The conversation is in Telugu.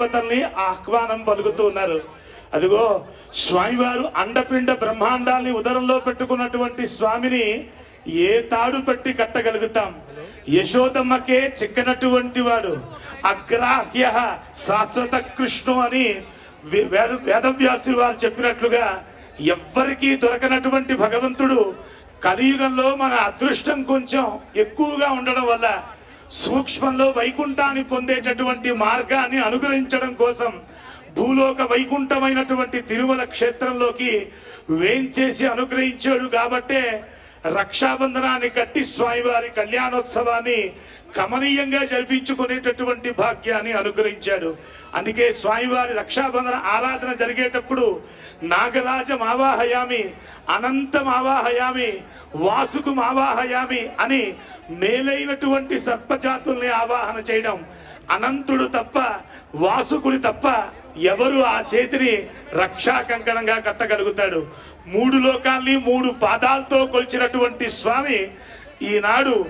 ఆహ్వానం పలుకుతూ ఉన్నారు. అదిగో స్వామివారు అండపిండ బ్రహ్మాండాల్ని ఉదరంలో పెట్టుకున్నటువంటి స్వామిని ఏ తాడు పెట్టి కట్టగలుగుతాం? యశోదమ్మకే చిక్కనటువంటి వాడు అగ్రాహ్య శాశ్వత కృష్ణు అని వేదవ్యాసులు వారు చెప్పినట్లుగా ఎవ్వరికీ దొరకనటువంటి భగవంతుడు కలియుగంలో మన అదృష్టం కొంచెం ఎక్కువగా ఉండడం వల్ల సూక్ష్మంలో వైకుంఠాన్ని పొందేటటువంటి మార్గాన్ని అనుగ్రహించడం కోసం భూలోక వైకుంఠమైనటువంటి తిరుమల క్షేత్రంలోకి వేంచేసి అనుగ్రహించాడు. కాబట్టే రక్షాబంధనాన్ని కట్టి స్వామివారి కళ్యాణోత్సవాన్ని కమనీయంగా జరిపించుకునేటటువంటి భాగ్యాన్ని అనుగ్రహించాడు. అందుకే స్వామివారి రక్షాబంధన ఆరాధన జరిగేటప్పుడు నాగరాజం ఆవాహయామి, అనంతం ఆవాహయామి, వాసుకు ఆవాహయామి అని మేలైనటువంటి సర్పజాతుల్ని ఆవాహన చేయడం. అనంతుడు తప్ప వాసుకుడు తప్ప ఎవరు ఆ చేతిని రక్షా కంకణంగా కట్టగలుగుతాడు? మూడు లోకాల్ని మూడు పాదాలతో కొలిచినటువంటి స్వామి ఈనాడు